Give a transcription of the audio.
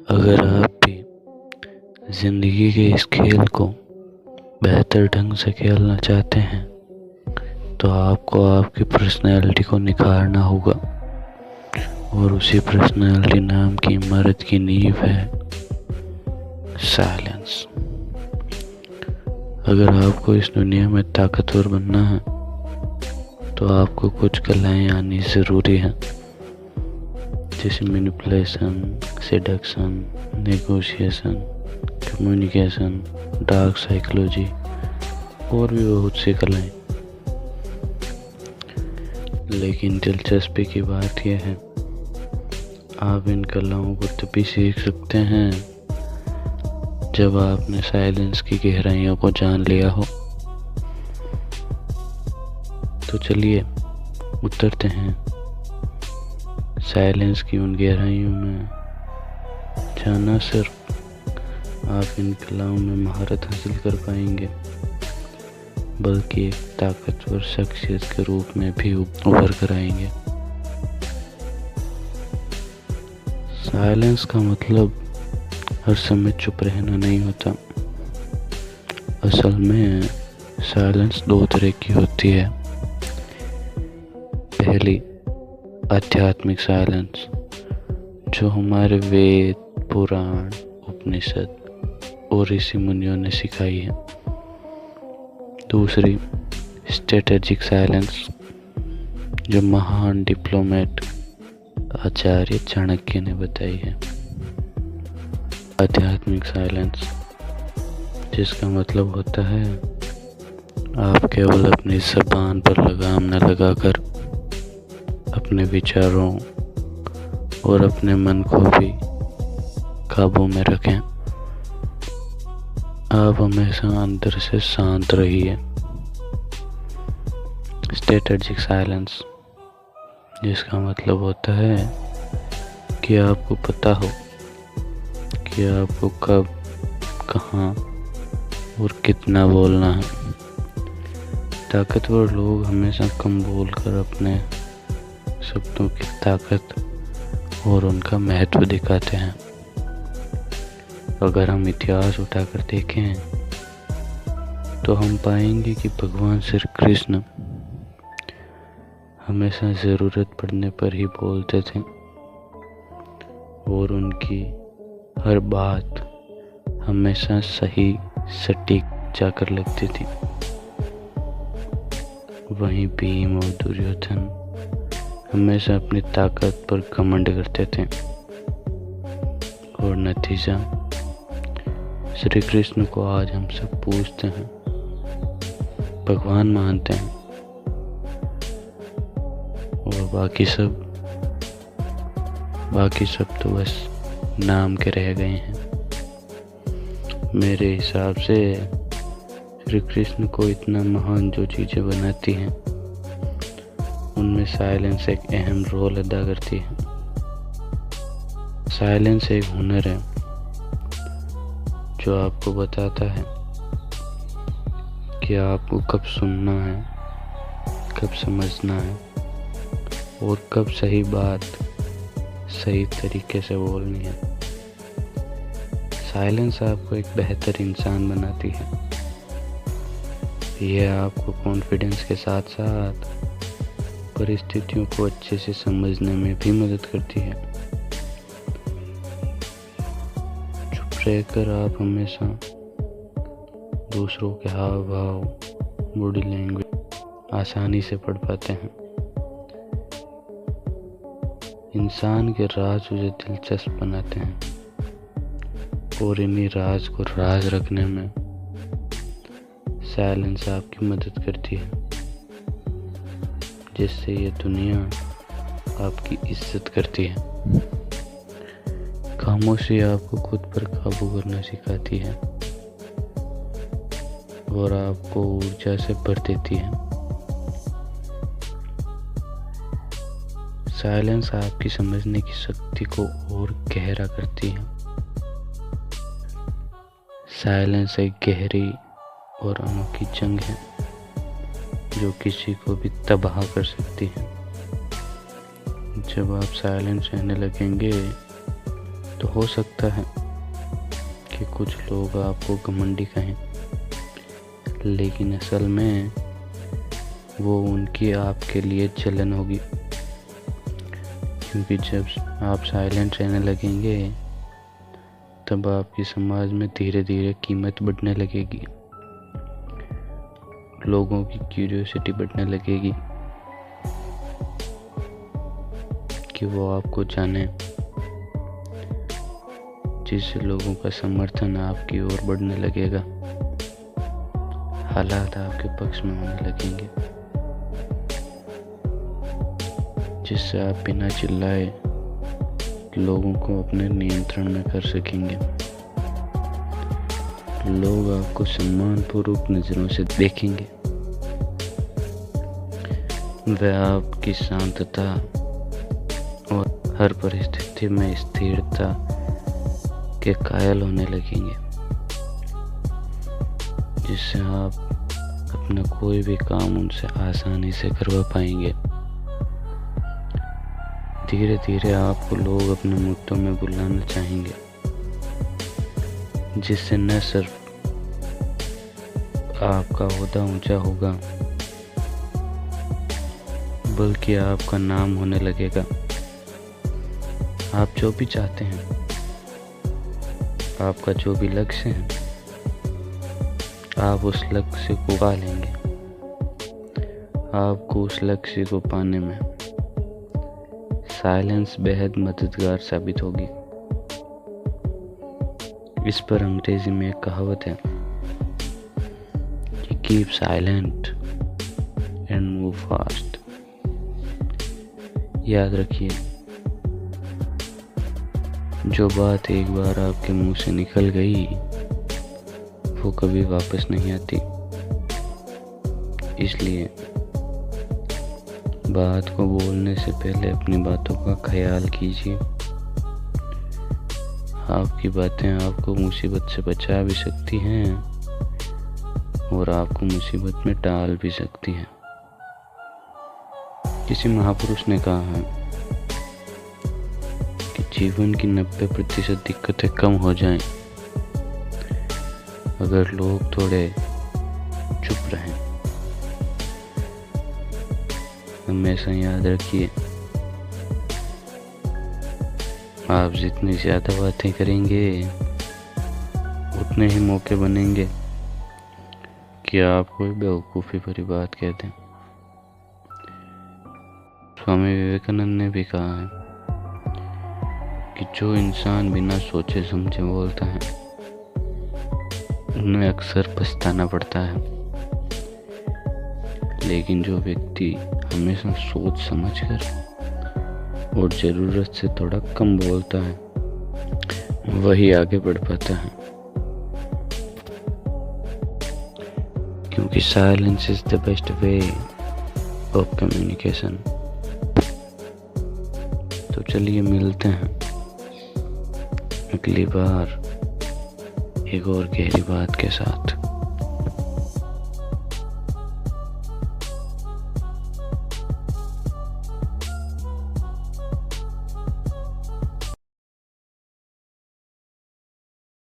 अगर आप भी ज़िंदगी के इस खेल को बेहतर ढंग से खेलना चाहते हैं तो आपको आपकी पर्सनैलिटी को निखारना होगा, और उसी पर्सनैलिटी नाम की इमारत की नींव है साइलेंस। अगर आपको इस दुनिया में ताकतवर बनना है तो आपको कुछ कलाएं आनी ज़रूरी हैं, जैसे manipulation, seduction, negotiation, communication, dark psychology और भी बहुत सी कलाएं। लेकिन दिलचस्पी की बात यह है, आप इन कलाओं को तभी सीख सकते हैं जब आपने साइलेंस की गहराइयों को जान लिया हो। तो चलिए उतरते हैं साइलेंस की उन गहराइयों में, जाना सिर्फ आप इन कलाओं में महारत हासिल कर पाएंगे, बल्कि एक ताकतवर शख्सियत के रूप में भी उभर कर आएंगे। साइलेंस का मतलब हर समय चुप रहना नहीं होता। असल में साइलेंस दो तरह की होती है। पहली आध्यात्मिक साइलेंस, जो हमारे वेद, पुराण, उपनिषद और ऋषि मुनियों ने सिखाई है। दूसरी स्ट्रेटेजिक साइलेंस, जो महान डिप्लोमेट आचार्य चाणक्य ने बताई है। आध्यात्मिक साइलेंस, जिसका मतलब होता है आप केवल अपनी ज़बान पर लगाम न लगाकर अपने विचारों और अपने मन को भी काबू में रखें। आप हमेशा अंदर से शांत रहिए। स्ट्रेटेजिक साइलेंस, जिसका मतलब होता है कि आपको पता हो कि आपको कब, कहाँ और कितना बोलना है। ताकतवर लोग हमेशा कम बोलकर अपने शब्दों की ताकत और उनका महत्व दिखाते हैं। अगर हम इतिहास उठाकर देखें तो हम पाएंगे कि भगवान श्री कृष्ण हमेशा ज़रूरत पड़ने पर ही बोलते थे, और उनकी हर बात हमेशा सही सटीक जाकर लगती थी। वहीं भीम और दुर्योधन हमेशा अपनी ताकत पर घमंड करते थे, और नतीजा श्री कृष्ण को आज हम सब पूजते हैं, भगवान मानते हैं, और बाकी सब तो बस नाम के रह गए हैं। मेरे हिसाब से श्री कृष्ण को इतना महान जो चीज़ें बनाती हैं उनमें साइलेंस एक अहम रोल अदा करती है। साइलेंस एक हुनर है जो आपको बताता है कि आपको कब सुनना है, कब समझना है और कब सही बात सही तरीके से बोलनी है। साइलेंस आपको एक बेहतर इंसान बनाती है। यह आपको कॉन्फिडेंस के साथ साथ परिस्थितियों को अच्छे से समझने में भी मदद करती है। चुप रहकर आप हमेशा दूसरों के हाव भाव, बॉडी लैंग्वेज आसानी से पढ़ पाते हैं। इंसान के राज उसे दिलचस्प बनाते हैं, और इन्हीं राज को राज रखने में साइलेंस आपकी मदद करती है, जिससे ये दुनिया आपकी इज्जत करती है। खामोशी आपको खुद पर काबू करना सिखाती है और आपको ऊर्जा से भर देती है। साइलेंस आपकी समझने की शक्ति को और गहरा करती है। साइलेंस एक गहरी और अनोखी जंग है जो किसी को भी तबाह कर सकती है। जब आप साइलेंस रहने लगेंगे तो हो सकता है कि कुछ लोग आपको घमंडी कहें, लेकिन असल में वो उनकी आपके लिए जलन होगी, क्योंकि जब आप साइलेंट रहने लगेंगे तब आपकी समाज में धीरे धीरे कीमत बढ़ने लगेगी, लोगों की क्यूरियोसिटी बढ़ने लगेगी कि वो आपको जाने, जिससे लोगों का समर्थन आपकी ओर बढ़ने लगेगा, हालात आपके पक्ष में होने लगेंगे, जिससे आप बिना चिल्लाए लोगों को अपने नियंत्रण में कर सकेंगे। लोग आपको सम्मानपूर्वक नजरों से देखेंगे, वे आपकी शांतता और हर परिस्थिति में स्थिरता के कायल होने लगेंगे, जिससे आप अपना कोई भी काम उनसे आसानी से करवा पाएंगे। धीरे धीरे आपको लोग अपने मुद्दों में बुलाना चाहेंगे, जिससे न सिर्फ आपका ओहदा ऊंचा होगा बल्कि आपका नाम होने लगेगा। आप जो भी चाहते हैं, आपका जो भी लक्ष्य है, आप उस लक्ष्य को पा लेंगे। आपको उस लक्ष्य को पाने में साइलेंस बेहद मददगार साबित होगी। इस पर अंग्रेजी में एक कहावत है कि keep silent and move fast. याद रखिए, जो बात एक बार आपके मुंह से निकल गई वो कभी वापस नहीं आती, इसलिए बात को बोलने से पहले अपनी बातों का ख्याल कीजिए। आपकी बातें आपको मुसीबत से बचा भी सकती हैं और आपको मुसीबत में डाल भी सकती हैं। किसी महापुरुष ने कहा है कि जीवन की 90% दिक्कतें कम हो जाएं अगर लोग थोड़े चुप रहें। हमेशा याद रखिए, आप जितनी ज़्यादा बातें करेंगे उतने ही मौके बनेंगे कि आप कोई बेवकूफ़ी भरी बात कह दें। स्वामी विवेकानंद ने भी कहा है कि जो इंसान बिना सोचे समझे बोलता है उन्हें अक्सर पछताना पड़ता है, लेकिन जो व्यक्ति हमेशा सोच समझकर और ज़रूरत से थोड़ा कम बोलता है वही आगे बढ़ पाता है, क्योंकि silence is the best way of communication. तो चलिए मिलते हैं अगली बार एक और गहरी बात के साथ।